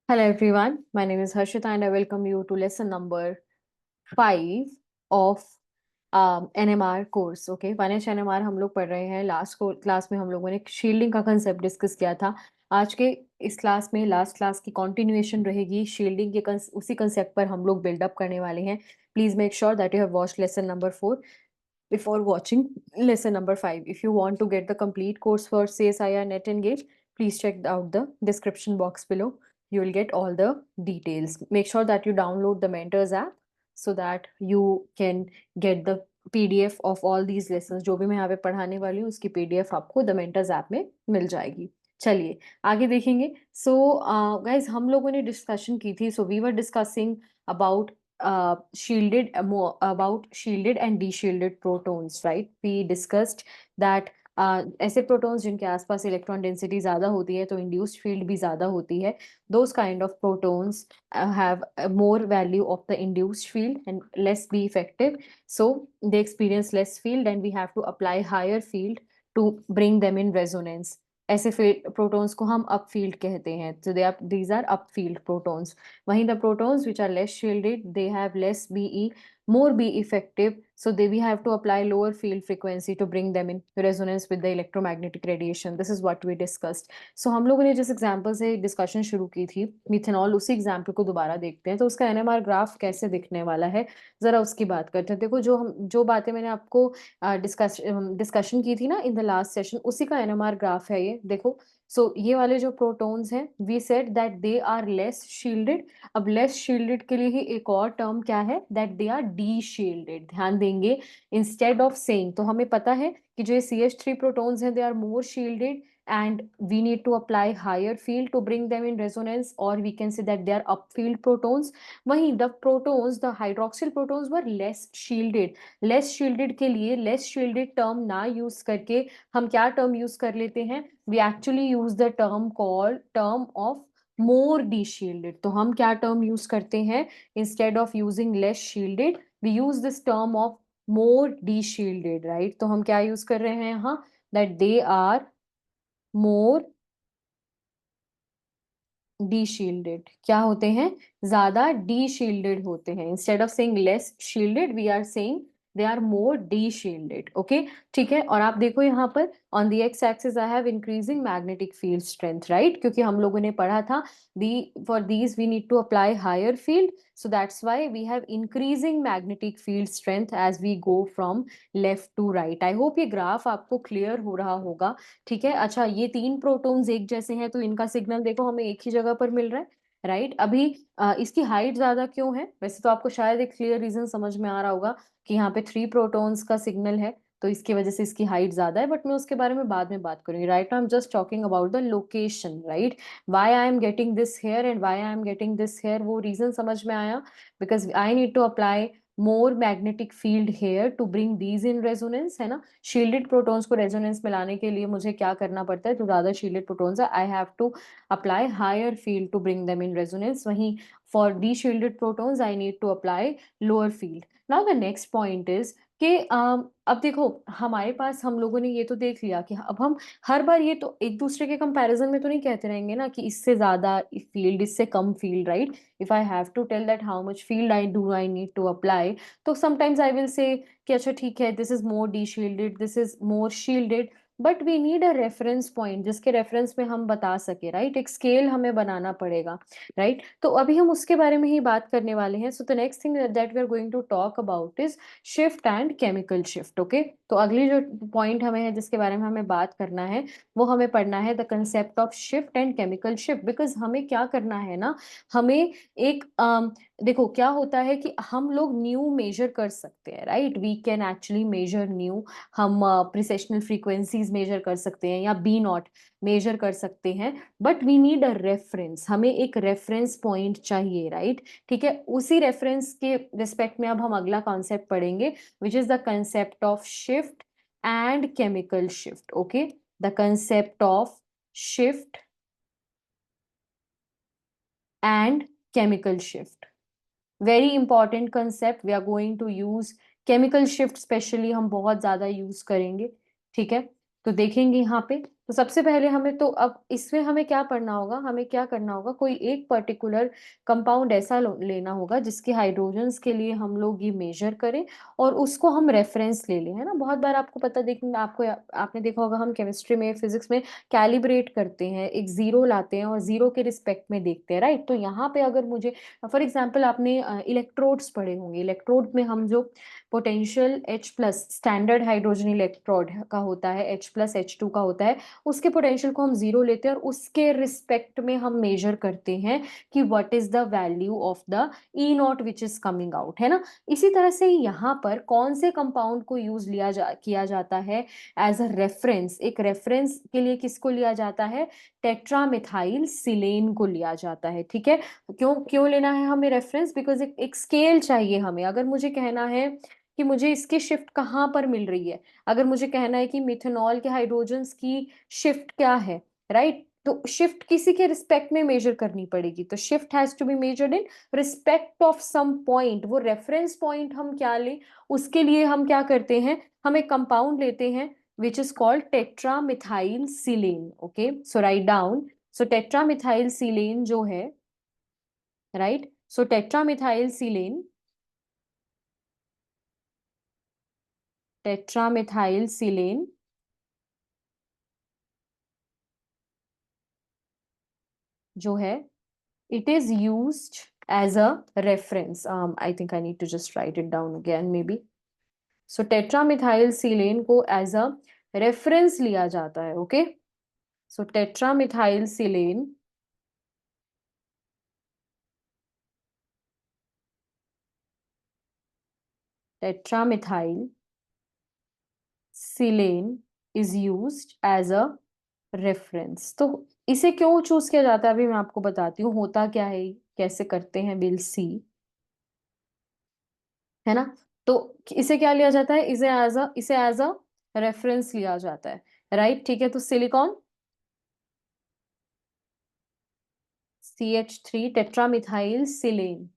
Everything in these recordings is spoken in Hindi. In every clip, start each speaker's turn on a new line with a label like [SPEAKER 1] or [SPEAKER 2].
[SPEAKER 1] Hello everyone, my name is Harshita and I welcome you to lesson number 5 of NMR course. Okay, 1H NMR हम लोग पढ़ रहे हैं. लास्ट क्लास में हम लोगों ने शील्डिंग का कंसेप्ट डिस्कस किया था. आज के इस क्लास में लास्ट क्लास की कंटिन्यूएशन रहेगी. शील्डिंग के उसी कंसेप्ट पर हम लोग बिल्डअप करने वाले हैं. Please make sure that you have watched lesson number 4 before watching lesson number 5. If you want to get the complete course for CSIR Net Engage, please check out the description box below. You will get all the details. Make sure that you download the Mentors app so that you can get the PDF of all these lessons. जो भी मैं यहाँ पे पढ़ाने वाली हूँ उसकी PDF आपको the Mentors app में मिल जाएगी. चलिए आगे देखेंगे. So guys, हम लोगों ने डिस्कशन की थी. So we were discussing about shielded about shielded and deshielded protons, right? We discussed that ऐसे प्रोटॉन्स जिनके आसपास इलेक्ट्रॉन डेंसिटी ज्यादा होती है तो इंड्यूस्ड फील्ड भी ज्यादा होती है. those kind of protons have more value of the induced field and less be effective, so they experience less field and we have to apply higher field to bring them in resonance. ऐसे प्रोटॉन्स को हम अप फील्ड कहते हैं. so these are up field protons. वहीं the protons which are less shielded, they have less BE, more be effective, so we have to apply lower field frequency to bring them in resonance with the electromagnetic radiation. This is what we discussed. So हम लोगों ने जिस एग्जांपल से डिस्कशन शुरू की थी मिथेनॉल, उसी एग्जांपल को दोबारा देखते हैं. तो उसका NMR ग्राफ कैसे दिखने वाला है जरा उसकी बात करते हैं. देखो जो बातें मैंने आपको डिस्कशन की थी ना इन द लास्ट सेशन, उसी का NMR ग्राफ है ये. देखो, सो ये वाले जो प्रोटॉन्स हैं, we said that they are less shielded. अब लेस शील्डेड के लिए ही एक और टर्म क्या है, that they are deshielded. ध्यान देंगे, इंस्टेड ऑफ सेइंग, तो हमें पता है कि जो ये CH3 प्रोटॉन्स हैं they are more shielded and we need to apply higher field to bring them in resonance, or we can say that they are upfield protons. वहीं the protons, the hydroxyl protons were less shielded. less shielded के लिए less shielded term ना use करके हम क्या term use कर लेते हैं, we actually use the term called term of more de-shielded. तो हम क्या term use करते हैं, instead of using less shielded we use this term of more de-shielded, right? तो हम क्या use कर रहे हैं यहाँ, that they are more de-shielded. क्या होते हैं, ज्यादा de-shielded होते हैं. Instead of saying less shielded we are saying they are more de-shielded. Okay, ठीक है. और आप देखो यहाँ पर on the x axis I have increasing magnetic field strength, right? क्योंकि हम लोगों ने पढ़ा था the for these we need to apply higher field, so that's why we have increasing magnetic field strength as we go from left to right. I hope ये ग्राफ आपको क्लियर हो रहा होगा. ठीक है. अच्छा, ये 3 प्रोटॉन्स एक जैसे हैं तो इनका सिग्नल देखो हमें एक ही जगह पर मिल रहा है, राइट? अभी इसकी हाइट ज्यादा क्यों है? वैसे तो आपको शायद एक क्लियर रीजन समझ में आ रहा होगा कि यहाँ पे 3 प्रोटॉन्स का सिग्नल है तो इसकी वजह से इसकी हाइट ज्यादा है, बट मैं उसके बारे में बाद में बात करूंगी. Right now I am just talking about the location, right? Why I am getting this here and why I am getting this here, वो रीजन समझ में आया. Because I need to apply more magnetic field here to bring these in resonance, है ना? शील्डेड प्रोटॉन्स को रेजोनेंस में लाने के लिए मुझे क्या करना पड़ता है, जो ज्यादा शील्डेड प्रोटॉन्स है I have to apply higher field to bring them in resonance. वहीं for deshielded protons I need to apply lower field. Now the next point is कि अब देखो हमारे पास, हम लोगों ने ये तो देख लिया कि अब हम हर बार ये तो एक दूसरे के कंपैरिजन में तो नहीं कहते रहेंगे ना कि इससे ज्यादा फील्ड, इससे कम field, right? If I have to tell that how much field I need to apply, तो समटाइम्स आई विल से कि अच्छा ठीक है, this is more deshielded, this is more shielded, but we need a reference point जिसके रेफरेंस में हम बता सके, राइट? एक स्केल हमें बनाना पड़ेगा, राइट? तो अभी हम उसके बारे में ही बात करने वाले हैं. So the next thing that we are going to talk about is shift and chemical shift. Okay, तो अगली जो पॉइंट हमें है जिसके बारे में हमें बात करना है वो हमें पढ़ना है the concept of shift and chemical shift. Because हमें क्या करना है ना, हमें एक देखो क्या होता है कि हम लोग न्यू मेजर कर सकते हैं, right? We can actually measure nu. हम प्रिसेशनल फ्रीक्वेंसीज मेजर कर सकते हैं या बी नॉट मेजर कर सकते हैं, but we need a reference. हमें एक रेफरेंस पॉइंट चाहिए, राइट? ठीक है. उसी रेफरेंस के रिस्पेक्ट में अब हम अगला कॉन्सेप्ट पढ़ेंगे which is the concept of shift and chemical shift. Okay, the concept of shift and chemical shift, very important concept. We are going to use chemical shift, specially हम बहुत ज्यादा यूज करेंगे. ठीक है, तो देखेंगे यहाँ पे तो सबसे पहले हमें तो अब इसमें हमें क्या पढ़ना होगा, हमें क्या करना होगा, कोई एक पर्टिकुलर कंपाउंड ऐसा लेना होगा जिसके हाइड्रोजन्स के लिए हम लोग ये मेजर करें और उसको हम रेफरेंस ले लें, है ना। बहुत बार आपको पता, देखिए आपको, आपने देखा होगा हम केमिस्ट्री में, फिजिक्स में कैलिब्रेट करते हैं, एक जीरो लाते हैं और जीरो के रिस्पेक्ट में देखते हैं, राइट। तो यहाँ पे अगर मुझे, फॉर एग्जाम्पल आपने इलेक्ट्रोड्स पढ़े होंगे, इलेक्ट्रोड में हम जो potential H+ standard hydrogen electrode का होता है, H+H2 का होता है, उसके पोटेंशियल को हम जीरो लेते हैं और उसके रिस्पेक्ट में हम मेजर करते हैं कि what is the value of the E not which is coming out, है ना। इसी तरह से यहाँ पर कौन से कंपाउंड को यूज किया जाता है एज अ रेफरेंस, एक रेफरेंस के लिए किसको लिया जाता है, टेट्रामिथाइल सिलेन को लिया जाता है, ठीक है। क्यों क्यों लेना है हमें रेफरेंस, बिकॉज एक स्केल चाहिए हमें। अगर मुझे कहना है कि मुझे इसकी शिफ्ट कहाँ पर मिल रही है, अगर मुझे कहना है कि मिथेनॉल के हाइड्रोजन्स की शिफ्ट क्या है, राइट, तो शिफ्ट किसी के रिस्पेक्ट में मेजर करनी पड़ेगी, तो shift has to be measured in respect of some point. वो रेफरेंस पॉइंट हम क्या लें, उसके लिए हम क्या करते हैं, हम एक कंपाउंड लेते हैं which is called tetramethylsilane, okay. So write down, so tetramethylsilane जो है, राइट, सो टेट्रामिथाइल सिलेन, टेट्रामिथाइल सिलेन जो है, it is used as a reference. I think I need to just write it down again maybe. So tetramethyl को as a reference लिया जाता है, okay? So tetramethyl tetramethyl is used as a reference. तो इसे क्यों चूज किया जाता है अभी मैं आपको बताती हूँ, होता क्या है, कैसे करते हैं, विल सी, है ना। तो इसे क्या लिया जाता है, इसे एज अ रेफरेंस लिया जाता है, राइट, ठीक है। तो सिलिकॉन CH3 टेट्रामिथाइल सिलेन,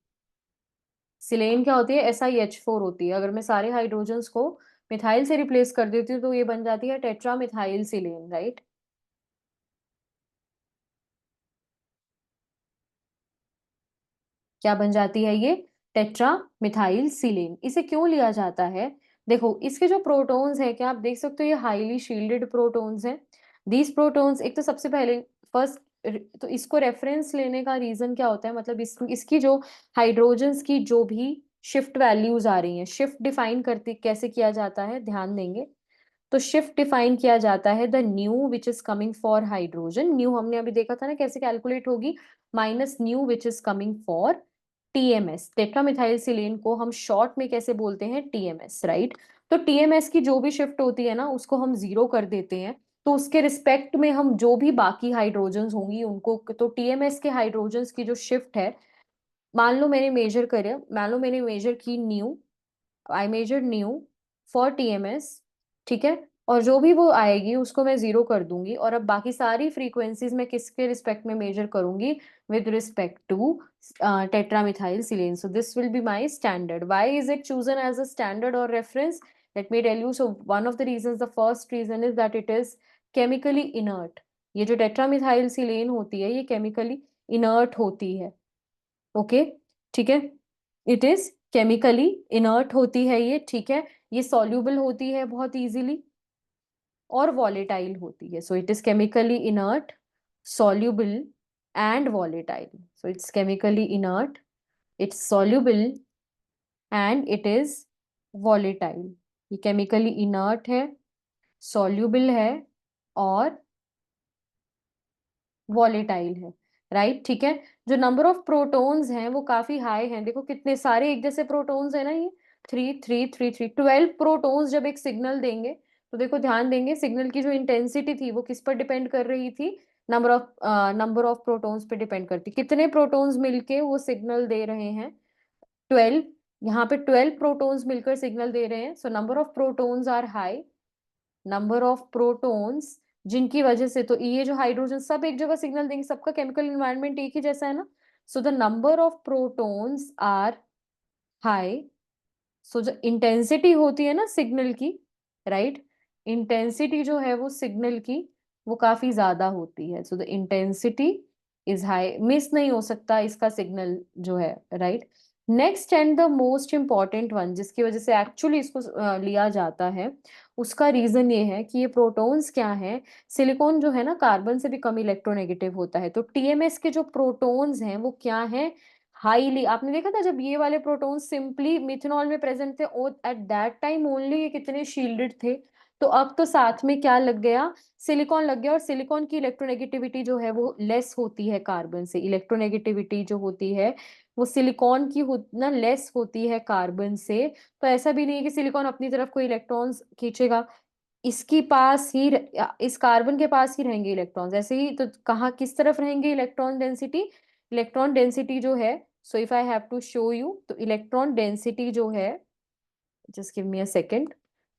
[SPEAKER 1] सिलेन क्या होती है, SiH4 होती है। अगर मैं सारे हाइड्रोजन्स को मिथाइल से रिप्लेस कर देती हूँ तो ये बन जाती है टेट्रामिथाइल सिलेन, राइट। क्या बन जाती है ये, टेट्रा मिथाइल सिलेन। इसे क्यों लिया जाता है, देखो इसके जो प्रोटॉन्स हैं, क्या आप देख सकते हो, ये हाईली शील्डेड प्रोटॉन्स हैं। दीज प्रोटॉन्स, एक तो सबसे पहले फर्स्ट, तो इसको रेफरेंस लेने का रीजन क्या होता है, मतलब इसकी जो हाइड्रोजन्स की जो भी शिफ्ट वैल्यूज आ रही हैं, शिफ्ट डिफाइन करती कैसे किया जाता है, ध्यान देंगे। तो शिफ्ट डिफाइन किया जाता है the nu which is coming for hydrogen, nu हमने अभी देखा था ना कैसे कैलकुलेट होगी, minus nu which is coming for TMS। Tetramethylsilane को हम शॉर्ट में कैसे बोलते हैं, TMS, राइट। तो TMS की जो भी शिफ्ट होती है ना, उसको हम जीरो कर देते हैं, तो उसके रिस्पेक्ट में हम जो भी बाकी हाइड्रोजन्स होंगी उनको, तो TMS के हाइड्रोजन्स की जो शिफ्ट है, मान लो मैंने मेजर की nu, I measure nu for TMS, ठीक है, और जो भी वो आएगी उसको मैं जीरो कर दूंगी, और अब बाकी सारी फ्रीक्वेंसीज मैं किसके रिस्पेक्ट में मेजर करूंगी, with respect to tetramethylsilane. So this will be my standard. Why is it chosen as a standard और reference, let me tell you. So one of the reasons, the first reason is that it is chemically inert. ये जो टेट्रामिथाइल सिलेन होती है ये केमिकली इनर्ट होती है, ओके, ठीक है। इट इज केमिकली इनर्ट होती है ये, ठीक है। ये सॉल्यूबल होती है बहुत इजीली और वॉलेटाइल होती है। सो it is chemically inert, soluble and volatile. So it's chemically inert, it's soluble and it is volatile. ये chemically inert है, soluble है और वॉलेटाइल है, राइट, ठीक है। जो नंबर ऑफ प्रोटॉन्स हैं वो काफी हाई हैं, देखो कितने सारे एक जैसे प्रोटॉन्स है ना, ये 3 3 3 3 12 प्रोटॉन्स जब एक सिग्नल देंगे, तो देखो ध्यान देंगे सिग्नल की जो इंटेंसिटी थी वो किस पर डिपेंड कर रही थी, नंबर ऑफ प्रोटॉन्स पे डिपेंड करती, कितने प्रोटॉन्स मिलके वो सिग्नल दे रहे हैं, 12। यहाँ पे 12 प्रोटॉन्स मिलकर सिग्नल दे रहे हैं, so number of protons are high, number of protons, जिनकी वजह से, तो ये जो हाइड्रोजन सब एक जगह सिग्नल देंगे, सबका केमिकल एनवायरनमेंट एक ही जैसा है ना, so the number of protons are high. So जो इंटेंसिटी होती है ना सिग्नल की, राइट, इंटेंसिटी जो है वो सिग्नल की वो काफी ज्यादा होती है। So the intensity is high, miss नहीं हो सकता इसका सिग्नल जो है, right. Next and the most important one, जिसकी वजह से एक्चुअली इसको लिया जाता है, उसका रीजन ये है कि ये प्रोटॉन्स क्या है, सिलिकॉन जो है ना कार्बन से भी कम इलेक्ट्रोनेगेटिव होता है, तो टीएमएस के जो प्रोटॉन्स हैं वो क्या है, हाईली। आपने देखा था जब ये वाले प्रोटॉन्स सिंपली मिथेनॉल में प्रेजेंट थे, एट दैट टाइम ओनली ये कितने शील्डेड थे। तो अब तो साथ में क्या लग गया, सिलिकॉन लग गया, और सिलिकॉन की इलेक्ट्रोनेगेटिविटी जो है वो लेस होती है कार्बन से। इलेक्ट्रोनेगेटिविटी जो होती है वो सिलिकॉन की ना लेस होती है कार्बन से। तो ऐसा भी नहीं है कि सिलिकॉन अपनी तरफ कोई इलेक्ट्रॉन्स खींचेगा, इसकी पास ही इस कार्बन के पास ही रहेंगे इलेक्ट्रॉन्स। ऐसे ही तो कहाँ किस तरफ रहेंगे इलेक्ट्रॉन डेंसिटी, इलेक्ट्रॉन डेंसिटी जो है, so if I have to show you, तो इलेक्ट्रॉन डेंसिटी जो है, just give me a second,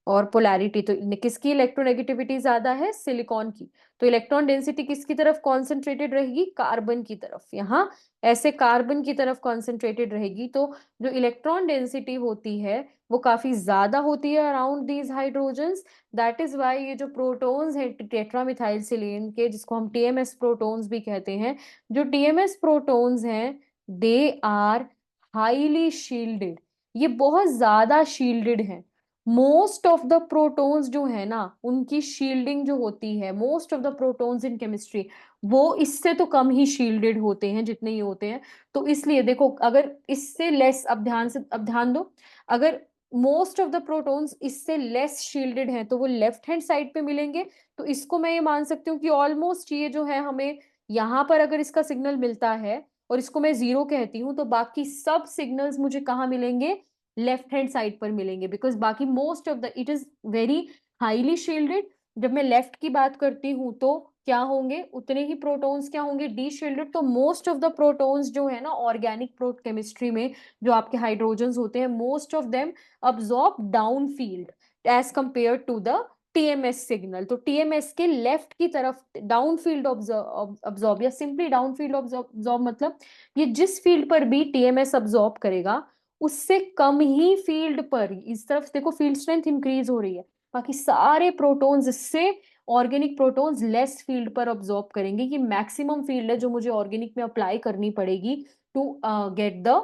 [SPEAKER 1] और पोलैरिटी, तो किसकी इलेक्ट्रोनेगेटिविटी ज्यादा है, सिलिकॉन की। तो इलेक्ट्रॉन डेंसिटी किसकी तरफ कॉन्सेंट्रेटेड रहेगी, कार्बन की तरफ, यहाँ ऐसे कार्बन की तरफ कॉन्सेंट्रेटेड रहेगी। तो जो इलेक्ट्रॉन डेंसिटी होती है वो काफी ज्यादा होती है around these hydrogens. That is why ये जो प्रोटॉन्स है टेट्रामिथाइलसिलेन के, जिसको हम टीएमएस प्रोटॉन्स भी कहते हैं, जो टीएमएस प्रोटॉन्स हैं दे आर हाईली शील्डेड, ये बहुत ज्यादा शील्डेड है। मोस्ट ऑफ द प्रोटॉन्स जो है ना उनकी शील्डिंग जो होती है, most of the protons in chemistry वो इससे तो कम ही शील्डेड होते हैं जितने ये होते हैं। तो इसलिए देखो, अगर इससे लेस, अब ध्यान दो, अगर मोस्ट ऑफ द प्रोटॉन्स इससे लेस शील्डेड हैं तो वो लेफ्ट हैंड साइड पे मिलेंगे। तो इसको मैं ये मान सकती हूँ कि ऑलमोस्ट ये जो है हमें यहाँ पर अगर इसका सिग्नल मिलता है और इसको मैं जीरो कहती हूँ, तो बाकी सब सिग्नल्स मुझे कहाँ मिलेंगे, लेफ्ट हैंड साइड पर मिलेंगे, बिकॉज बाकी most of the it is very highly shielded. जब मैं लेफ्ट की बात करती हूँ तो क्या होंगे, उतने ही प्रोटॉन्स क्या होंगे, डी शील्डेड। तो मोस्ट ऑफ द प्रोटॉन्स जो है ना ऑर्गेनिक प्रोट केमिस्ट्री में जो आपके हाइड्रोजन्स होते हैं, most of them absorb down field as compare to the TMS signal. तो टीएमएस के लेफ्ट की तरफ डाउन फील्ड ऑब्जॉर्ब, या सिंपली डाउन फील्ड ऑब्जॉर्ब मतलब ये जिस फील्ड पर भी टीएमएस अब्जॉर्ब करेगा उससे कम ही फील्ड पर, इस तरफ देखो फील्ड स्ट्रेंथ इंक्रीज हो रही है, बाकी सारे प्रोटॉन्स इससे, ऑर्गेनिक प्रोटॉन्स लेस फील्ड पर ऑब्जॉर्ब करेंगे। ये मैक्सिमम फील्ड है जो मुझे ऑर्गेनिक में अप्लाई करनी पड़ेगी to get the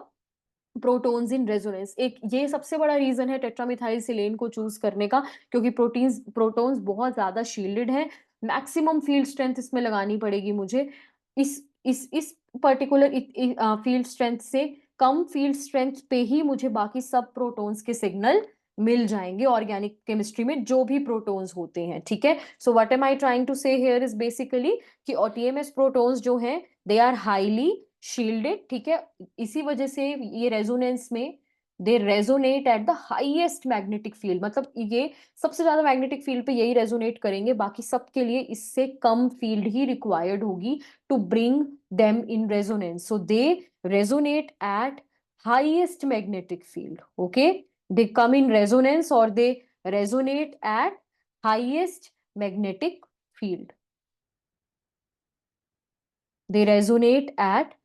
[SPEAKER 1] protons in resonance. एक ये सबसे बड़ा रीजन है टेट्रामिथाइलसिलेन को चूज करने का, क्योंकि प्रोटॉन्स बहुत ज्यादा शील्डेड है, मैक्सिमम फील्ड स्ट्रेंथ इसमें लगानी पड़ेगी मुझे। इस पर्टिकुलर फील्ड स्ट्रेंथ से कम फील्ड स्ट्रेंथ पे ही मुझे बाकी सब प्रोटॉन्स के सिग्नल मिल जाएंगे ऑर्गेनिक केमिस्ट्री में जो भी प्रोटॉन्स होते हैं, ठीक है। So what am I trying to say here is basically कि टीएमएस प्रोटॉन्स जो हैं दे आर हाईली शील्डेड, ठीक है। इसी वजह से ये रेजोनेंस में they resonate at the highest magnetic field, मतलब ये सबसे ज्यादा मैग्नेटिक फील्ड पे यही रेजोनेट करेंगे, बाकी सबके लिए इससे कम फील्ड ही रिक्वायर्ड होगी to bring them in resonance. So they resonate at highest magnetic field, okay, they come in resonance or they resonate at highest magnetic field, they resonate at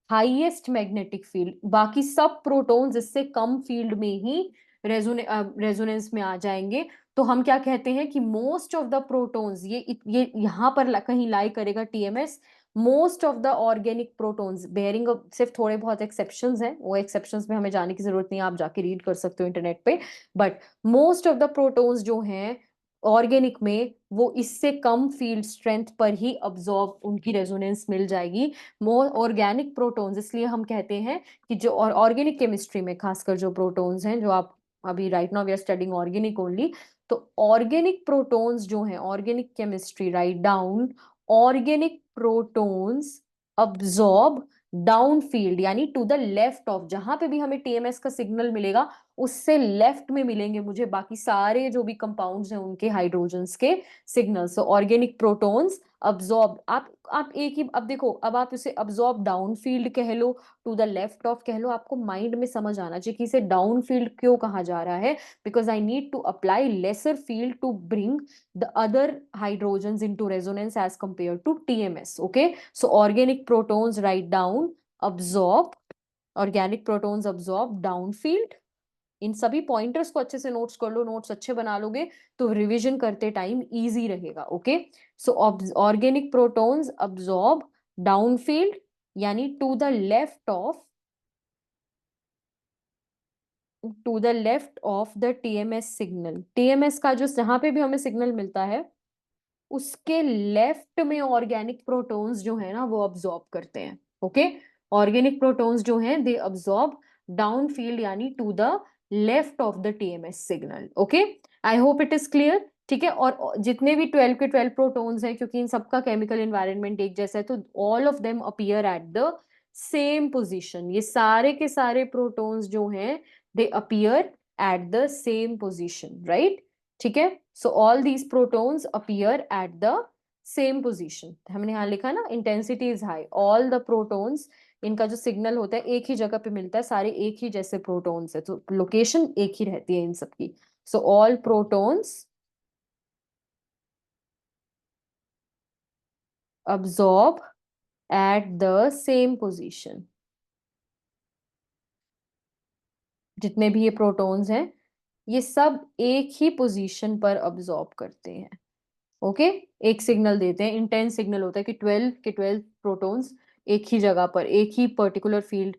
[SPEAKER 1] highest magnetic field. बाकी सब प्रोटॉन्स इससे कम फील्ड में ही रेजोनेंस में आ जाएंगे। तो हम क्या कहते हैं कि मोस्ट ऑफ द प्रोटॉन्स, ये यहां पर कहीं लाई करेगा TMS. Most of the organic protons bearing, सिर्फ थोड़े बहुत एक्सेप्शंस हैं, वो एक्सेप्शंस में हमें जाने की जरूरत नहीं है, आप जाके रीड कर सकते हो इंटरनेट पे। But most of the protons जो हैं ऑर्गेनिक में वो इससे कम फील्ड स्ट्रेंथ पर ही अब्जॉर्ब, उनकी रेजोनेंस मिल जाएगी। मोर ऑर्गेनिक प्रोटॉन्स, इसलिए हम कहते हैं कि जो ऑर्गेनिक केमिस्ट्री में खासकर जो प्रोटॉन्स हैं, जो आप अभी right now we are studying organic only, तो ऑर्गेनिक प्रोटॉन्स जो हैं, organic chemistry, right down, organic protons absorb down field, यानी टू द लेफ्ट ऑफ, जहां पे भी हमें टीएमएस का सिग्नल मिलेगा उससे लेफ्ट में मिलेंगे मुझे बाकी सारे जो भी कंपाउंड्स हैं उनके हाइड्रोजन्स के सिग्नल्स। ऑर्गेनिक प्रोटॉन्स अब्जॉर्ब, आप एक ही, अब देखो, अब आप इसे अब्जॉर्ब डाउन फील्ड कह लो, टू द लेफ्ट ऑफ कह लो, आपको माइंड में समझ आना चाहिए कि इसे डाउन फील्ड क्यों कहा जा रहा है, because I need to apply lesser field to bring the other hydrogens into resonance as compare to TMS, okay. So organic protons write down absorb, organic protons absorb down field. इन सभी पॉइंटर्स को अच्छे से नोट्स कर लो, नोट्स अच्छे बना लोगे तो रिवीजन करते टाइम इजी रहेगा, okay. So organic protons absorb downfield यानी to the left of the TMS signal. TMS का जो जहां पे भी हमें सिग्नल मिलता है उसके लेफ्ट में ऑर्गेनिक प्रोटॉन्स जो है ना वो अब्सॉर्ब करते हैं। ओके, ऑर्गेनिक प्रोटॉन्स जो हैं दे अब्सॉर्ब डाउन फील्ड यानी to the left of the TMS signal. Okay, I hope it is clear. ठीक है, और जितने भी 12 के 12 प्रोटॉन्स हैं, क्योंकि इन सबका केमिकल एनवायरनमेंट एक जैसा है, तो all of them appear at the same position. ये सारे के सारे प्रोटॉन्स जो हैं दे appear at the same position, right. ठीक है, so all these protons appear at the same position. हमने यहाँ लिखा ना intensity is high, all the protons, इनका जो सिग्नल होता है एक ही जगह पे मिलता है, सारे एक ही जैसे प्रोटॉन्स है, तो लोकेशन एक ही रहती है इन सबकी। So all protons absorb at the same position। जितने भी ये प्रोटॉन्स हैं ये सब एक ही पोजीशन पर अब्सॉर्ब करते हैं। ओके, एक सिग्नल देते हैं, इंटेंस सिग्नल होता है कि 12 के 12 प्रोटॉन्स एक ही जगह पर एक ही पर्टिकुलर फील्ड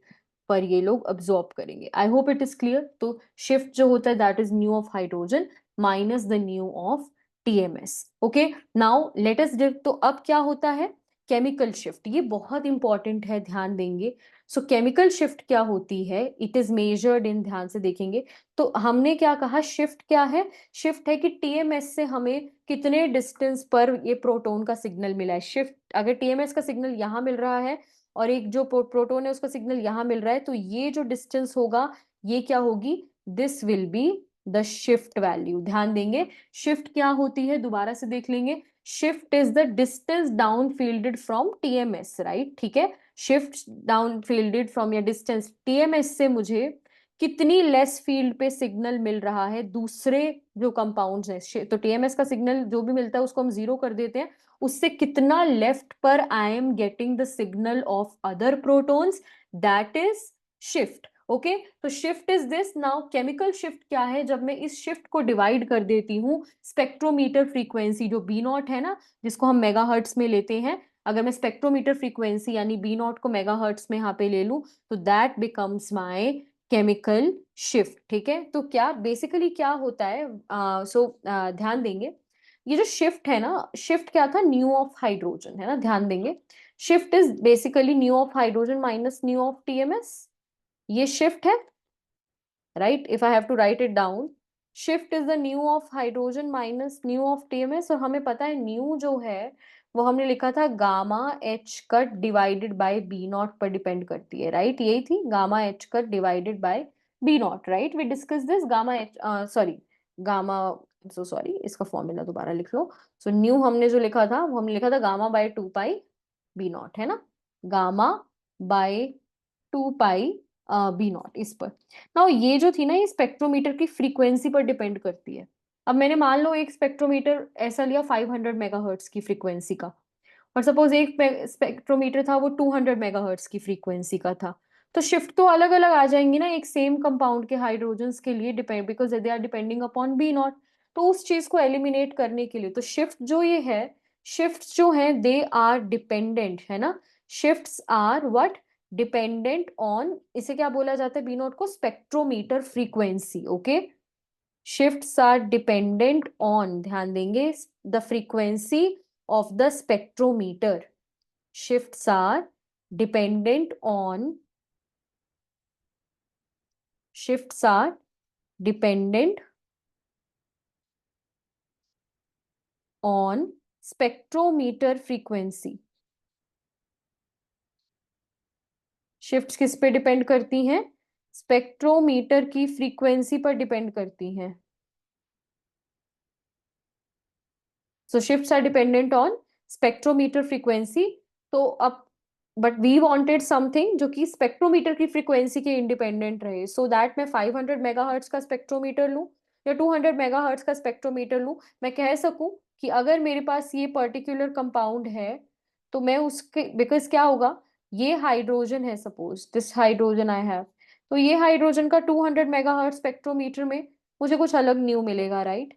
[SPEAKER 1] पर ये लोग अब्सॉर्ब करेंगे। आई होप इट इज क्लियर। तो शिफ्ट जो होता है that is new of hydrogen minus the nu of TMS. Okay, now let us div. तो अब क्या होता है केमिकल शिफ्ट, ये बहुत इंपॉर्टेंट है, ध्यान देंगे। सो केमिकल शिफ्ट क्या होती है, इट इज मेजर्ड इन, ध्यान से देखेंगे। तो हमने क्या कहा, शिफ्ट क्या है, शिफ्ट है कि टीएमएस से हमें कितने डिस्टेंस पर ये प्रोटॉन का सिग्नल मिला है। शिफ्ट, अगर टीएमएस का सिग्नल यहाँ मिल रहा है और एक जो प्रोटॉन है उसका सिग्नल यहाँ मिल रहा है, तो ये जो डिस्टेंस होगा ये क्या होगी, this will be the shift value. ध्यान देंगे, शिफ्ट क्या होती है दोबारा से देख लेंगे। Shift is the distance down fielded from TMS, right. ठीक है, शिफ्ट डाउन फील्डेड फ्रॉम या डिस्टेंस टीएमएस से मुझे कितनी लेस फील्ड पे सिग्नल मिल रहा है दूसरे जो कंपाउंड्स हैं। तो टीएमएस का सिग्नल जो भी मिलता है उसको हम जीरो कर देते हैं, उससे कितना लेफ्ट पर I am getting the signal of other protons, that is shift. Okay, तो shift is this. Now chemical shift क्या है, जब मैं इस शिफ्ट को डिवाइड कर देती हूँ स्पेक्ट्रोमीटर फ्रीक्वेंसी जो बी नॉट है ना, जिसको हम मेगाहर्ट्ज में लेते हैं, अगर मैं स्पेक्ट्रोमीटर फ्रीक्वेंसी यानी बी नॉट को मेगाहर्ट्ज में यहाँ पे ले लूं, तो that becomes my chemical shift. ठीक है, तो क्या बेसिकली क्या होता है, ध्यान देंगे, ये जो शिफ्ट है ना, शिफ्ट क्या था, न्यू ऑफ हाइड्रोजन है ना, ध्यान देंगे। Shift is basically nu of hydrogen minus nu of TMS, ये शिफ्ट है, right. If I have to write it down, shift is the nu of hydrogen minus nu of TMS. और हमें पता है न्यू जो है वो हमने लिखा था gamma H cut divided by B naught पर डिपेंड करती है, राइट। यही थी gamma H cut divided by B naught, right. We discuss this gamma H, sorry gamma, so sorry, इसका फॉर्मूला दोबारा लिख लो। सो न्यू हमने जो लिखा था वो हमने लिखा था gamma by 2 pi B naught, है ना, gamma by 2 pi B naught इस पर। नाउ ये जो थी ना, ये स्पेक्ट्रोमीटर की फ्रीक्वेंसी पर डिपेंड करती है। अब मैंने मान लो एक स्पेक्ट्रोमीटर ऐसा लिया 500 मेगाहर्ट्ज की फ्रीक्वेंसी का, और सपोज एक स्पेक्ट्रोमीटर था वो 200 मेगाहर्ट्ज की फ्रीक्वेंसी का था, तो शिफ्ट तो अलग अलग आ जाएंगी ना एक सेम कंपाउंड के हाइड्रोजन्स के लिए, depend because they are depending upon B naught. तो उस चीज को एलिमिनेट करने के लिए, तो शिफ्ट जो ये है, शिफ्ट जो है दे आर डिपेंडेंट, है ना, shifts are what, dependent on, इसे क्या बोला जाता है बी नॉट को, spectrometer frequency. Okay, shifts are dependent on, ध्यान देंगे, the frequency of the spectrometer। shifts are dependent on, shifts are dependent on spectrometer frequency। shifts किस पे डिपेंड करती हैं, स्पेक्ट्रोमीटर की फ्रीक्वेंसी पर डिपेंड करती हैं। So shifts are dependent on spectrometer frequency. तो अब बट वी वांटेड समथिंग जो कि स्पेक्ट्रोमीटर की फ्रीक्वेंसी के इंडिपेंडेंट रहे, सो दैट मैं 500 मेगाहर्ट्ज का स्पेक्ट्रोमीटर लूं या 200 मेगाहर्ट्ज का स्पेक्ट्रोमीटर लूं, मैं कह सकूं कि अगर मेरे पास ये पर्टिकुलर कंपाउंड है तो मैं उसके, बिकॉज क्या होगा, ये हाइड्रोजन है, suppose this hydrogen I have, तो ये हाइड्रोजन का 200 मेगाहर्ट्ज स्पेक्ट्रोमीटर में मुझे कुछ अलग न्यू मिलेगा, राइट।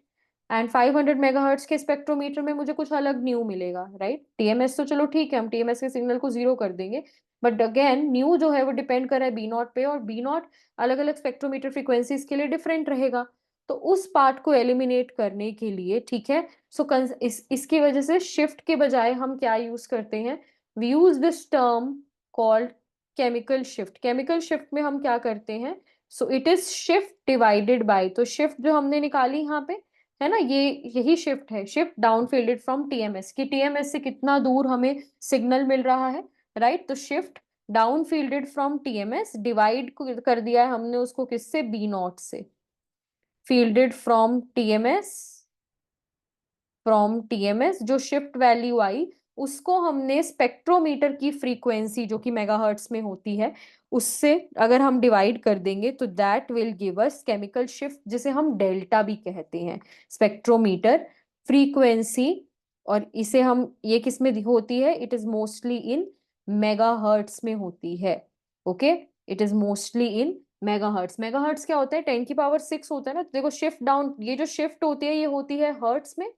[SPEAKER 1] एंड 500 मेगाहर्ट्ज के स्पेक्ट्रोमीटर में मुझे कुछ अलग न्यू मिलेगा, राइट। टीएमएस तो चलो ठीक है, हम टीएमएस के सिग्नल को जीरो कर देंगे, बट अगेन न्यू जो है वो डिपेंड कर रहा है बी नॉट पे, और बी नॉट अलग अलग स्पेक्ट्रोमीटर फ्रीक्वेंसीज के लिए डिफरेंट रहेगा। तो उस पार्ट को एलिमिनेट करने के लिए, ठीक है, सो इसकी वजह से शिफ्ट के बजाय हम क्या यूज करते हैं, we use this term called chemical shift. Chemical shift में हम क्या करते हैं, so it is shift divided by, तो शिफ्ट जो हमने निकाली यहाँ पे है ना, ये यही शिफ्ट है, shift down fielded from TMS, की टीएमएस से कितना दूर हमें सिग्नल मिल रहा है, राइट। तो shift down fielded from TMS divide कर दिया है हमने उसको किससे, बी नॉट से। फील्डेड फ्रॉम टीएमएस जो शिफ्ट वैल्यू आई उसको हमने स्पेक्ट्रोमीटर की फ्रीक्वेंसी जो कि मेगाहर्ट्ज में होती है उससे अगर हम डिवाइड कर देंगे तो that will give us chemical shift, जिसे हम डेल्टा भी कहते हैं, स्पेक्ट्रोमीटर फ्रीक्वेंसी। और इसे हम, ये किस में होती है, it is mostly in megahertz में होती है, okay. It is mostly in megahertz. Megahertz क्या होता है, 10 की पावर 6 होता है ना। तो देखो शिफ्ट डाउन, ये जो शिफ्ट होती है ये होती है हर्ट्ज में।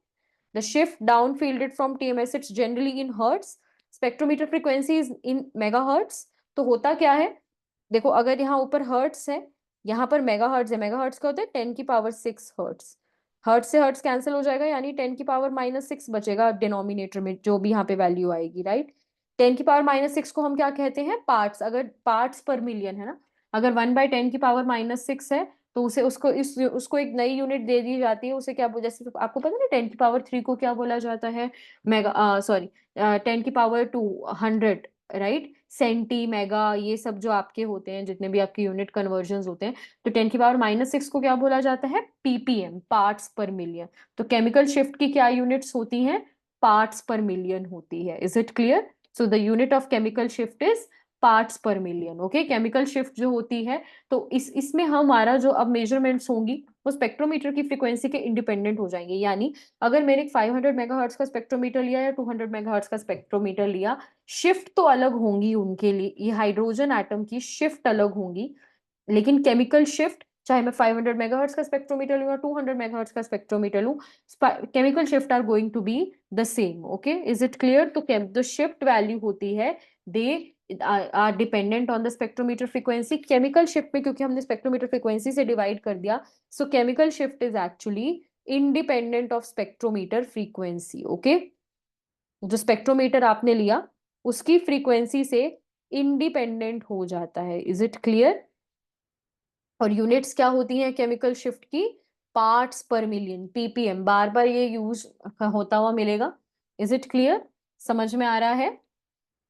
[SPEAKER 1] The shift downfielded from TMS, it's generally in hertz. Spectrometer frequency is in megahertz. तो होता क्या है, देखो अगर यहाँ ऊपर हर्ट्स है, यहाँ पर मेगाहर्ट्ज है, मेगाहर्ट्ज का होता है 10 की पावर 6 हर्ट्स। हर्ट्स से हर्ट्स कैंसिल हो जाएगा, यानी 10 की पावर -6 बचेगा डिनोमिनेटर में, जो भी यहाँ पे वैल्यू आएगी, राइट। 10 की पावर -6 को हम क्या कहते हैं, पार्ट्स। अगर पार्ट्स पर मिलियन है ना, अगर 1/10 की पावर -6 है तो उसे उसको एक नई यूनिट दे दी जाती है, उसे क्या जैसे आपको पता है ना, 10 की पावर 3 को क्या बोला जाता है, मेगा, सॉरी, 10 की पावर 200, राइट। सेंटी, मेगा, ये सब जो आपके होते हैं, जितने भी आपके यूनिट कन्वर्जन होते हैं, तो 10 की पावर -6 को क्या बोला जाता है, पीपीएम, पार्ट्स पर मिलियन। तो केमिकल शिफ्ट की क्या यूनिट्स होती हैं, पार्ट्स पर मिलियन होती है। Is it clear? So the unit of chemical shift is parts पर मिलियन, ओके। केमिकल शिफ्ट जो होती है, तो इसमें हमारा जो अब मेजरमेंट्स होंगी वो स्पेक्ट्रोमीटर की फ्रीक्वेंसी के इंडिपेंडेंट हो जाएंगे। यानी अगर मैंने 500 मेगाहर्ट्ज का स्पेक्ट्रोमीटर लिया या 200 मेगाहर्ट्ज का स्पेक्ट्रोमीटर लिया, शिफ्ट तो अलग होंगी उनके लिए, ये हाइड्रोजन एटम की शिफ्ट अलग होंगी, लेकिन केमिकल शिफ्ट, चाहे मैं 500 मेगाहर्ट्ज का स्पेक्ट्रोमीटर लूं या 200 मेगाहर्ट्ज का स्पेक्ट्रोमीटर लूं, chemical shift are going to be the same, okay. Is it clear? तो जो शिफ्ट वैल्यू होती है, they are dependent on the spectrometer frequency. Chemical shift में क्योंकि हमने स्पेक्ट्रोमीटर फ्रीक्वेंसी से डिवाइड कर दिया, so chemical shift is actually independent of spectrometer frequency, okay. जो स्पेक्ट्रोमीटर आपने लिया उसकी फ्रीक्वेंसी से इंडिपेंडेंट हो जाता है। Is it clear? और यूनिट्स क्या होती हैं केमिकल शिफ्ट की, पार्ट्स पर मिलियन, पीपीएम, बार बार ये यूज होता हुआ मिलेगा। Is it clear? समझ में आ रहा है?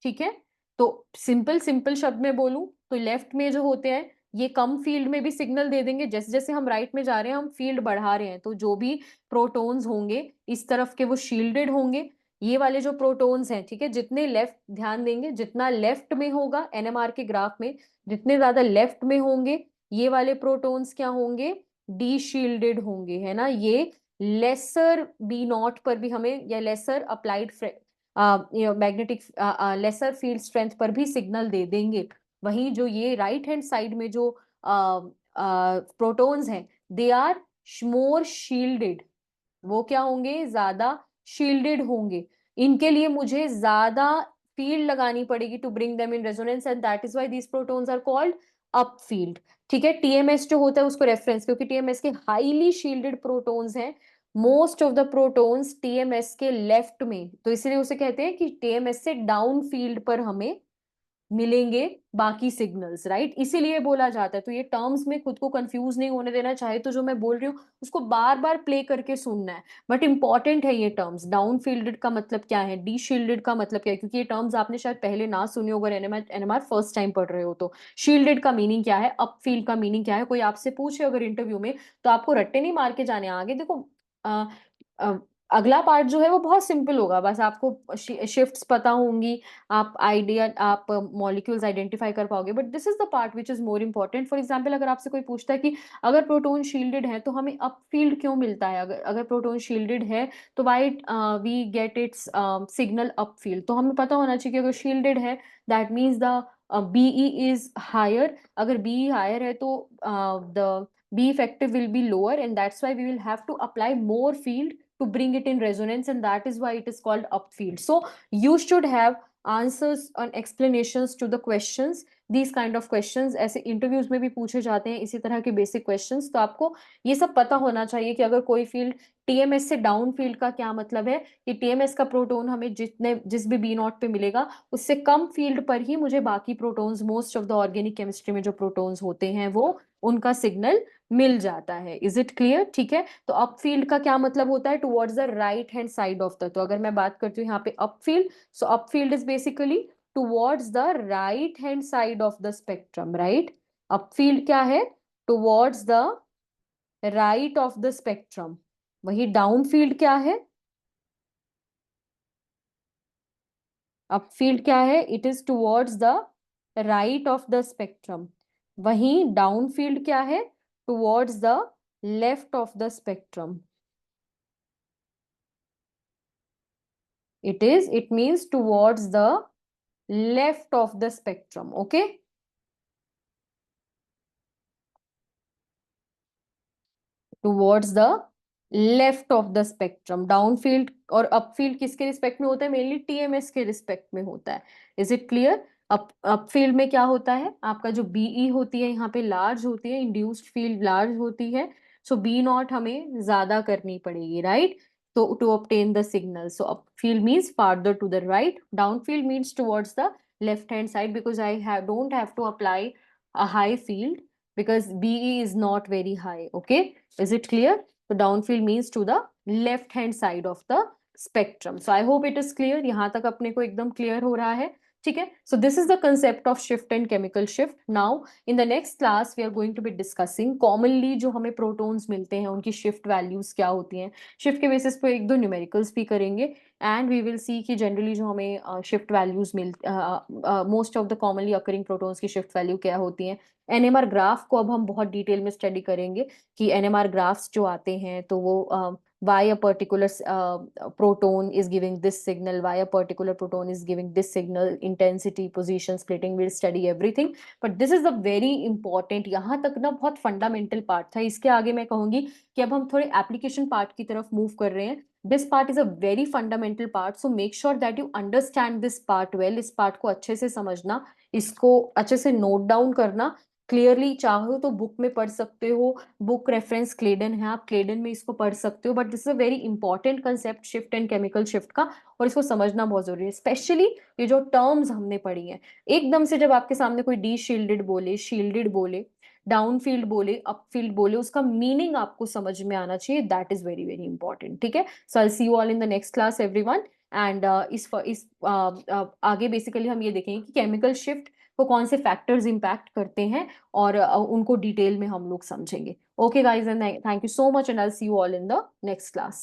[SPEAKER 1] ठीक है। तो सिंपल सिंपल शब्द में बोलूं तो लेफ्ट में जो होते हैं ये कम फील्ड में भी सिग्नल दे देंगे, जैसे जैसे हम राइट में जा रहे हैं हम फील्ड बढ़ा रहे हैं, तो जो भी प्रोटॉन्स होंगे इस तरफ के वो शील्डेड होंगे। ये वाले जो प्रोटॉन्स हैं, ठीक है, जितने लेफ्ट, ध्यान देंगे जितना लेफ्ट में होगा एनएमआर के ग्राफ में, जितने ज्यादा लेफ्ट में होंगे ये वाले प्रोटॉन्स क्या होंगे, डी शील्डेड होंगे, है ना। ये लेसर बी नॉट पर भी हमें, या lesser applied magnetic lesser field strength पर भी सिग्नल दे देंगे। वहीं जो ये राइट हैंड साइड में जो प्रोटॉन्स हैं, दे आर मोर शील्डेड, वो क्या होंगे, ज्यादा शील्डेड होंगे। इनके लिए मुझे ज्यादा फील्ड लगानी पड़ेगी to bring them in resonance, and that is why these protons are called up field. ठीक है, टीएमएस जो होता है उसको रेफरेंस, क्योंकि टीएमएस के हाईली शील्डेड प्रोटॉन्स हैं, most of the protons TMS के लेफ्ट में, तो इसलिए उसे कहते हैं कि टीएमएस से डाउन फील्ड पर हमें मिलेंगे बाकी सिग्नल्स, राइट। इसीलिए बोला जाता है। तो ये टर्म्स में खुद को कंफ्यूज नहीं होने देना, चाहे तो जो मैं बोल रही हूँ उसको बार बार प्ले करके सुनना है, बट इंपॉर्टेंट है ये टर्म्स। डाउन फील्डेड का मतलब क्या है, डी शील्डेड का मतलब क्या है, क्योंकि ये टर्म्स आपने शायद पहले ना सुनी हो अगर एनएमआर फर्स्ट टाइम पढ़ रहे हो तो। शील्डेड का मीनिंग क्या है, अप फील्ड का मीनिंग क्या है, कोई आपसे पूछे अगर इंटरव्यू में तो आपको रट्टे नहीं मार के जाने आगे। देखो अ, अ, अगला पार्ट जो है वो बहुत सिंपल होगा, बस आपको शिफ्ट्स पता होंगी, आप आइडिया, आप मॉलिक्यूल्स आइडेंटिफाई कर पाओगे, but this is the part which is more important. For example अगर आपसे कोई पूछता है कि अगर प्रोटॉन शील्डेड है तो हमें अप फील्ड क्यों मिलता है, अगर प्रोटॉन शील्डेड है तो why we get its signal up field, तो हमें पता होना चाहिए कि अगर शील्डेड है that means the B E is higher, अगर बीई हायर है तो the B effective will be lower, and that's why we will have to apply more field to bring it in resonance, and that is why it is called upfield. So you should have answers and explanations to the questions, these kind of questions ऐसे इंटरव्यूज में भी पूछे जाते हैं इसी तरह के बेसिक क्वेश्चंस। तो आपको ये सब पता होना चाहिए कि अगर कोई फील्ड टीएमएस से डाउन फील्ड का क्या मतलब है, कि टीएमएस का प्रोटोन हमें जिस भी बी नॉट पे मिलेगा उससे कम फील्ड पर ही मुझे बाकी protons, most of the organic chemistry में जो प्रोटोन्स होते हैं वो उनका सिग्नल मिल जाता है। Is it clear? ठीक है, तो अप फील्ड का क्या मतलब होता है? Towards the right hand side of the, तो अगर मैं बात करती हूँ यहाँ पे up field, so up field is basically towards the right hand side of the spectrum, right. Up field क्या है? Towards the right of the spectrum. वही डाउन फील्ड क्या है? अप फील्ड क्या है? It is towards the right of the spectrum. वहीं डाउन फील्ड क्या है? Towards the left of the spectrum. It means towards the left of the spectrum. Okay. Towards the left of the spectrum. Down field और अप फील्ड किसके रिस्पेक्ट में होता है? मेनली टीएमएस के रिस्पेक्ट में होता है। Is it clear? Up field में क्या होता है? आपका जो बीई होती है यहाँ पे लार्ज होती है, इंड्यूस्ड फील्ड लार्ज होती है, सो बी नॉट हमें ज्यादा करनी पड़ेगी, राइट। तो to obtain the signal, so up field means farther to the right, down field means towards the left hand side, because I have don't have to apply a high field because BE is not very high. Okay, is it clear? So downfield means to the left hand side of the spectrum. So I hope it is clear. यहाँ तक अपने को एकदम clear हो रहा है, ठीक है। So this is the concept of shift and chemical shift. Now in the next class we are going to be discussing commonly जो हमें protons मिलते हैं उनकी shift values क्या होती हैं। shift के basis पे एक दो numericals भी करेंगे, and we will see कि generally जो हमें shift values most of the commonly occurring protons की shift value क्या होती हैं। NMR ग्राफ को अब हम बहुत डिटेल में स्टडी करेंगे कि NMR ग्राफ्स जो आते हैं तो वो why a particular proton is giving this signal, why a particular proton is giving this signal, intensity, position splitting, we'll study everything. But this is a very important, यहाँ तक ना बहुत फंडामेंटल पार्ट था। इसके आगे मैं कहूंगी कि अब हम थोड़े एप्लीकेशन पार्ट की तरफ मूव कर रहे हैं। This part is a very fundamental part, so make sure that you understand this part well. इस पार्ट को अच्छे से समझना, इसको अच्छे से नोट डाउन करना क्लियरली। चाहो तो बुक में पढ़ सकते हो, बुक रेफरेंस क्लेडन है, आप क्लेडन में इसको पढ़ सकते हो, but this is a very important concept shift and chemical shift का, और इसको समझना बहुत जरूरी है। स्पेशली ये जो टर्म्स हमने पढ़ी हैं, एकदम से जब आपके सामने कोई डी शील्डेड बोले, डाउन फील्ड बोले, अप फील्ड बोले, उसका मीनिंग आपको समझ में आना चाहिए। That is very very important, ठीक है। So I see you all in the next class everyone. And आगे बेसिकली हम ये देखेंगे कि केमिकल शिफ्ट को कौन से फैक्टर्स इंपैक्ट करते हैं, और उनको डिटेल में हम लोग समझेंगे। Okay guys, and thank you so much, and I see you all in the next class.